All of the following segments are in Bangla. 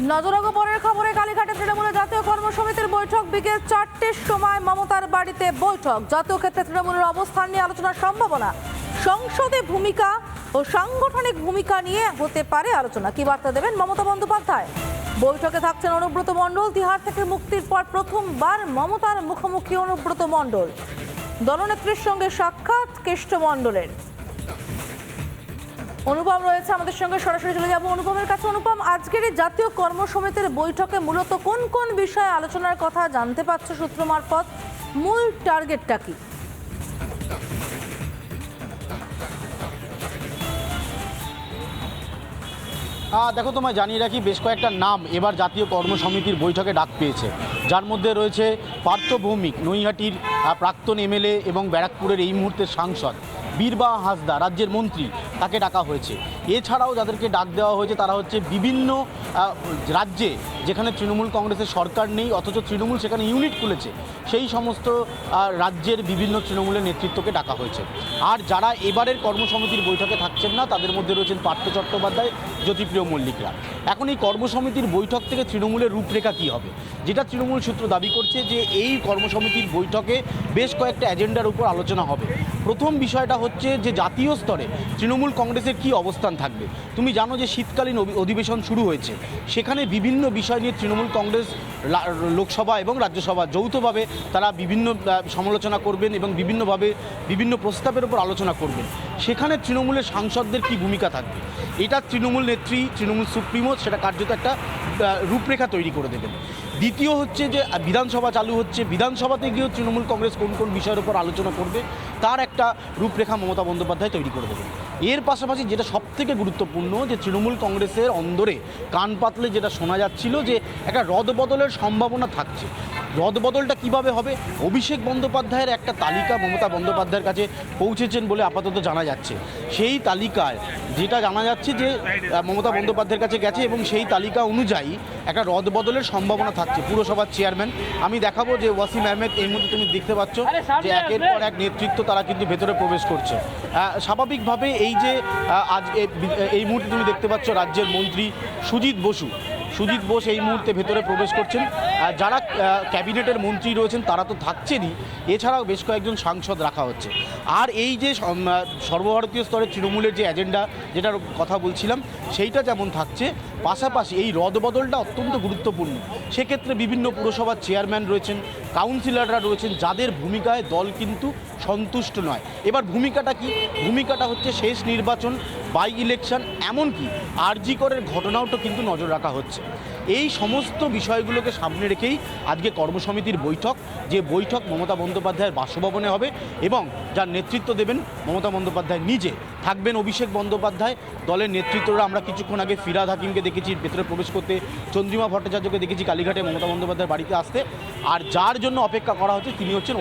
নজর রাখবো পরের খবরে। কালীঘাটে তৃণমূলের জাতীয় কর্মসমিতির বৈঠক বিকেল 4টের সময় মমতার বাড়িতে বৈঠক। জাতীয় ক্ষেত্রে তৃণমূলের অবস্থান নিয়ে আলোচনার সম্ভাবনা, সংসদে ভূমিকা ও সাংগঠনিক ভূমিকা নিয়ে হতে পারে আলোচনা। কি বার্তা দেবেন মমতা বন্দ্যোপাধ্যায়? বৈঠকে থাকছেন অনুব্রত মণ্ডল। তিহার থেকে মুক্তির পর প্রথমবার মমতার মুখোমুখি অনুব্রত মণ্ডল। দলনেত্রীর সঙ্গে সাক্ষাৎ কেষ্ট মণ্ডলের। অনুপম রয়েছে আমাদের সঙ্গে, সরাসরি চলে যাবো অনুপমের কাছে। অনুপম, আজকের এই জাতীয় কর্মসমিতির বৈঠকে মূলত কোন কোন বিষয়ে আলোচনার কথা জানতে পারছো সূত্র মারফত? মূল টার্গেটটা কি? দেখো, তোমায় জানিয়ে রাখি, বেশ কয়েকটা নাম এবার জাতীয় কর্মসমিতির বৈঠকে ডাক পেয়েছে, যার মধ্যে রয়েছে পার্থ ভৌমিক, নৈহাটির প্রাক্তন এমএলএ এবং ব্যারাকপুরের এই মুহূর্তের সাংসদ। বীরবাহা হাঁসদা, রাজ্যের মন্ত্রী, তাকে ডাকা হয়েছে। এছাড়াও যাদেরকে ডাক দেওয়া হয়েছে তারা হচ্ছে বিভিন্ন রাজ্যে যেখানে তৃণমূল কংগ্রেসের সরকার নেই অথচ তৃণমূল সেখানে ইউনিট খুলেছে, সেই সমস্ত রাজ্যের বিভিন্ন তৃণমূলের নেতৃত্বকে ডাকা হয়েছে। আর যারা এবারের কর্মসমিতির বৈঠকে থাকছেন না তাদের মধ্যে রয়েছেন পার্থ চট্টোপাধ্যায়, জ্যোতিপ্রিয় মল্লিকরা। এখন এই কর্মসমিতির বৈঠক থেকে তৃণমূলের রূপরেখা কী হবে, যেটা তৃণমূল সূত্র দাবি করছে যে এই কর্মসমিতির বৈঠকে বেশ কয়েকটা এজেন্ডার উপর আলোচনা হবে। প্রথম বিষয়টা হচ্ছে যে জাতীয় স্তরে তৃণমূল কংগ্রেসের কী অবস্থান থাকবে। তুমি জানো যে শীতকালীন অধিবেশন শুরু হয়েছে, সেখানে বিভিন্ন বিষয় নিয়ে তৃণমূল কংগ্রেস লোকসভা এবং রাজ্যসভা যৌথভাবে তারা বিভিন্ন সমালোচনা করবেন এবং বিভিন্নভাবে বিভিন্ন প্রস্তাবের উপর আলোচনা করবেন। সেখানে তৃণমূলের সাংসদদের কী ভূমিকা থাকবে, এটা তৃণমূল নেত্রী, তৃণমূল সুপ্রিমো সেটা কার্যত একটা রূপরেখা তৈরি করে দেবেন। দ্বিতীয় হচ্ছে যে বিধানসভা চালু হচ্ছে, বিধানসভাতে গিয়েও তৃণমূল কংগ্রেস কোন কোন বিষয়ের উপর আলোচনা করবে তার একটা রূপরেখা মমতা বন্দ্যোপাধ্যায় তৈরি করে দেবেন। এর পাশাপাশি যেটা সবথেকে গুরুত্বপূর্ণ, যে তৃণমূল কংগ্রেসের অন্দরে কান পাতলে যেটা শোনা যাচ্ছিল যে একটা রদবদলের সম্ভাবনা থাকছে। রদবদলটা কিভাবে হবে? অভিষেক বন্দ্যোপাধ্যায়ের একটা তালিকা মমতা বন্দ্যোপাধ্যায়ের কাছে পৌঁছেছেন বলে আপাতত জানা যাচ্ছে। সেই তালিকায় যেটা জানা যাচ্ছে যে মমতা বন্দ্যোপাধ্যায়ের কাছে গেছে এবং সেই তালিকা অনুযায়ী একটা রদবদলের সম্ভাবনা থাকছে। পুরসভার চেয়ারম্যান আমি দেখাবো যে ওয়াসিম আহমেদ, এই মুহূর্তে তুমি দেখতে পাচ্ছ যে একের পর এক নেতৃত্ব তারা কিন্তু ভেতরে প্রবেশ করছে। স্বাভাবিকভাবে এই যে আজ এই মুহূর্তে তুমি দেখতে পাচ্ছ রাজ্যের মন্ত্রী সুজিত বোস এই মুহূর্তে ভেতরে প্রবেশ করছেন। যারা ক্যাবিনেটের মন্ত্রী রয়েছেন তারা তো থাকছেনই, এছাড়াও বেশ কয়েকজন সাংসদ রাখা হচ্ছে। আর এই যে সর্বভারতীয় স্তরে তৃণমূলের যে এজেন্ডা যেটার কথা বলছিলাম সেইটা যেমন থাকছে, পাশাপাশি এই রদবদলটা অত্যন্ত গুরুত্বপূর্ণ। সেক্ষেত্রে বিভিন্ন পুরসভার চেয়ারম্যান রয়েছেন, কাউন্সিলররা রয়েছেন, যাদের ভূমিকায় দল কিন্তু সন্তুষ্ট নয়। এবার ভূমিকাটা কি? ভূমিকাটা হচ্ছে শেষ নির্বাচন, বাই ইলেকশন, এমনকি আরজি করের ঘটনাওটা কিন্তু নজর রাখা হচ্ছে। এই সমস্ত বিষয়গুলোকে সামনে রেখেই আজকে কর্মসমিতির বৈঠক, যে বৈঠক মমতা বন্দ্যোপাধ্যায়ের বাসভবনে হবে এবং যার নেতৃত্ব দেবেন মমতা বন্দ্যোপাধ্যায় নিজে। থাকবেন অভিষেক বন্দ্যোপাধ্যায়, দলের নেতৃত্বরা আমরা কিছুক্ষণ আগে ফিরহাদ হাকিমকে দেখেছি ভেতরে প্রবেশ করতে, চন্দ্রিমা ভট্টাচার্যকে দেখেছি কালীঘাটে মমতা বন্দ্যোপাধ্যায়ের বাড়িতে আসতে। আর যার জন্য অপেক্ষা করা হচ্ছে তিনি হচ্ছেন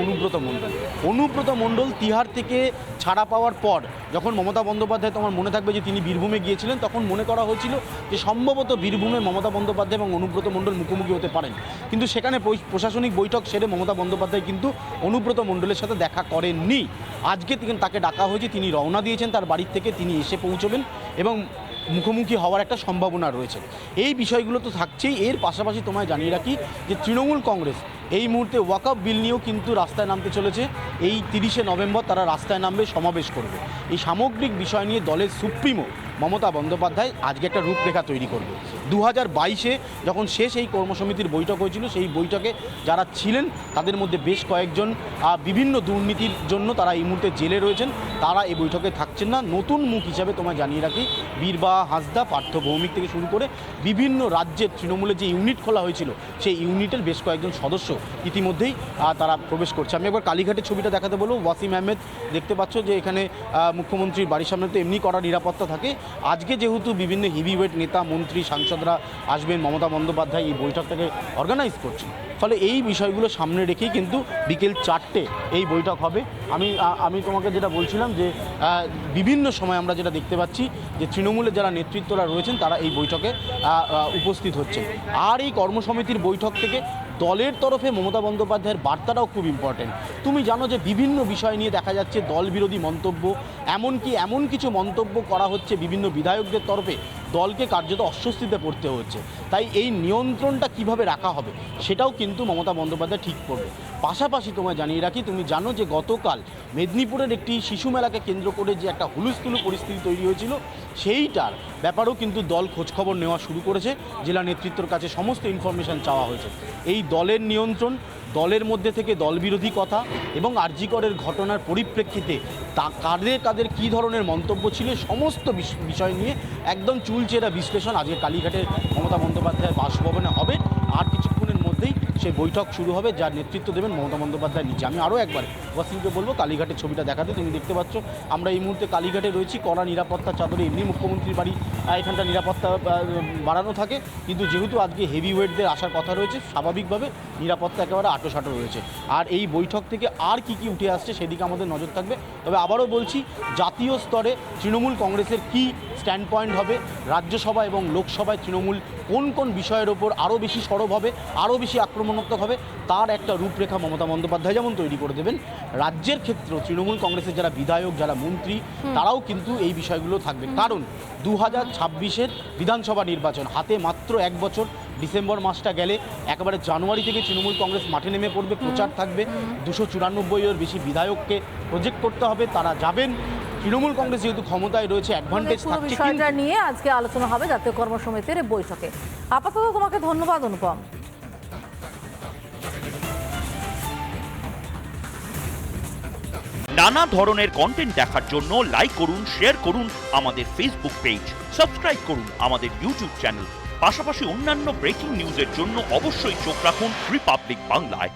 অনুব্রত মণ্ডল। তিহার থেকে ছাড়া পাওয়ার পর যখন মমতা বন্দ্যোপাধ্যায়, তোমার মনে থাকবে যে তিনি বীরভূমে গিয়েছিলেন, তখন মনে করা হয়েছিল যে সম্ভবত বীরভূমে মমতা বন্দ্যোপাধ্যায় এবং অনুব্রত মণ্ডল মুখোমুখি হতে পারেন, কিন্তু সেখানে প্রশাসনিক বৈঠক সেরে মমতা বন্দ্যোপাধ্যায় কিন্তু অনুব্রত মণ্ডলের সাথে দেখা করেননি। আজকে তাকে ডাকা হয়েছে, তিনি রওনা দিয়েছেন তার বাড়ির থেকে, তিনি এসে পৌঁছবেন এবং মুখোমুখি হওয়ার একটা সম্ভাবনা রয়েছে। এই বিষয়গুলো তো থাকছেই। এর পাশাপাশি তোমায় জানিয়ে রাখি যে তৃণমূল কংগ্রেস এই মুহূর্তে ওয়াকআপ বিল নিয়েও কিন্তু রাস্তায় নামতে চলেছে। এই 30শে নভেম্বর তারা রাস্তায় নামবে, সমাবেশ করবে। এই সামগ্রিক বিষয় নিয়ে দলের সুপ্রিমো মমতা বন্দ্যোপাধ্যায় আজকে একটা রূপরেখা তৈরি করবে। 2022-এ যখন শেষ এই কর্মসমিতির বৈঠক হয়েছিল, সেই বৈঠকে যারা ছিলেন তাদের মধ্যে বেশ কয়েকজন বিভিন্ন দুর্নীতির জন্য তারা এই মুহূর্তে জেলে রয়েছেন, তারা এই বৈঠকে থাকছেন না। নতুন মুখ হিসাবে তোমায় জানিয়ে রাখি বীরবাহা হাঁসদা, পার্থ ভৌমিক থেকে শুরু করে বিভিন্ন রাজ্যের তৃণমূলের যে ইউনিট খোলা হয়েছিল সেই ইউনিটের বেশ কয়েকজন সদস্য ইতিমধ্যেই তারা প্রবেশ করছে। আমি একবার কালীঘাটের ছবিটা দেখাতে বলবো। ওয়াসিম আহমেদ দেখতে পাচ্ছ যে এখানে মুখ্যমন্ত্রীর বাড়ির সামনে তো এমনি কড়া নিরাপত্তা থাকে। আজকে যেহেতু বিভিন্ন হেভিওয়েট নেতা, মন্ত্রী, সাংসদরা আসবেন, মমতা বন্দ্যোপাধ্যায় এই বৈঠকটাকে অর্গানাইজ করছেন, ফলে এই বিষয়গুলো সামনে রেখেই কিন্তু বিকেল 4টে এই বৈঠক হবে। আমি তোমাকে যেটা বলছিলাম যে বিভিন্ন সময় আমরা যেটা দেখতে পাচ্ছি যে তৃণমূলের যারা নেতৃত্বরা রয়েছেন তারা এই বৈঠকে উপস্থিত হচ্ছেন। আর এই কর্মসমিতির বৈঠক থেকে দলের তরফে মমতা বন্দ্যোপাধ্যায়ের বার্তাটাও খুব ইম্পর্টেন্ট। তুমি জানো যে বিভিন্ন বিষয় নিয়ে দেখা যাচ্ছে দল বিরোধী মন্তব্য, এমনকি এমন কিছু মন্তব্য করা হচ্ছে বিভিন্ন বিধায়কদের তরফে, দলকে কার্যত অস্বস্তিতে পড়তে হচ্ছে। তাই এই নিয়ন্ত্রণটা কিভাবে রাখা হবে সেটাও কিন্তু মমতা বন্দ্যোপাধ্যায় ঠিক করবে। পাশাপাশি তোমায় জানিয়ে রাখি, তুমি জানো যে গতকাল মেদিনীপুরের একটি শিশু মেলাকে কেন্দ্র করে যে একটা হুলস্থুলু পরিস্থিতি তৈরি হয়েছিল, সেইটার ব্যাপারেও কিন্তু দল খোঁজখবর নেওয়া শুরু করেছে। জেলা নেতৃত্বর কাছে সমস্ত ইনফরমেশন চাওয়া হয়েছে। এই দলের নিয়ন্ত্রণ, দলের মধ্যে থেকে দলবিরোধী কথা এবং আরজি করের ঘটনার পরিপ্রেক্ষিতে কাদের কাদের কী ধরনের মন্তব্য ছিল, সমস্ত বিষয় নিয়ে একদম চুলচেরা বিশ্লেষণ আজকে কালীঘাটের মমতা বন্দ্যোপাধ্যায়ের বাসভবনে হবে। আর কিছুক্ষণের মধ্যেই সেই বৈঠক শুরু হবে, যার নেতৃত্ব দেবেন মমতা বন্দ্যোপাধ্যায় নিজে। আমি আরও একবার ওয়াসিমকে বলবো কালীঘাটের ছবিটা দেখাতে। তুমি দেখতে পাচ্ছ আমরা এই মুহূর্তে কালীঘাটে রয়েছি, কড়া নিরাপত্তার চাদরে। এমনি মুখ্যমন্ত্রীর বাড়ি এখানটা নিরাপত্তা বাড়ানো থাকে, কিন্তু যেহেতু আজকে হেভি ওয়েটদের আসার কথা রয়েছে, স্বাভাবিকভাবে নিরাপত্তা একেবারে আঁটোসাঁটো রয়েছে। আর এই বৈঠক থেকে আর কি কি উঠে আসছে সেদিকে আমাদের নজর থাকবে। তবে আবারও বলছি, জাতীয় স্তরে তৃণমূল কংগ্রেসের কি স্ট্যান্ড পয়েন্ট হবে, রাজ্যসভা এবং লোকসভায় তৃণমূল কোন কোন বিষয়ের ওপর আরও বেশি সরব হবে, আরও বেশি আক্রমণাত্মক হবে, তার একটা রূপরেখা মমতা বন্দ্যোপাধ্যায় যেমন তৈরি করে দেবেন, রাজ্যের ক্ষেত্রেও তৃণমূল কংগ্রেসের যারা বিধায়ক, যারা মন্ত্রী, তারাও কিন্তু এই বিষয়গুলো থাকবে। কারণ 2026-এর বিধানসভা নির্বাচন হাতে মাত্র 1 বছর। ডিসেম্বর মাসটা গেলে একেবারে জানুয়ারি থেকে তৃণমূল কংগ্রেস মাঠে নেমে পড়বে, প্রচার থাকবে। 294-এর বেশি বিধায়ককে প্রজেক্ট করতে হবে, তারা যাবেন। তৃণমূল কংগ্রেস যেহেতু ক্ষমতায় রয়েছে, অ্যাডভান্টেজ পুরো থাকছে। বিষয়টা নিয়ে আজকে আলোচনা হবে জাতীয় কর্মসমিতির বৈঠকে। আপাতত তোমাকে ধন্যবাদ অনুপম। নানা ধরনের কন্টেন্ট দেখার জন্য লাইক করুন, শেয়ার করুন আমাদের ফেসবুক পেজ, সাবস্ক্রাইব করুন আমাদের ইউটিউব চ্যানেল। পাশাপাশি অন্যান্য ব্রেকিং নিউজের জন্য অবশ্যই চোখ রাখুন রিপাবলিক বাংলায়।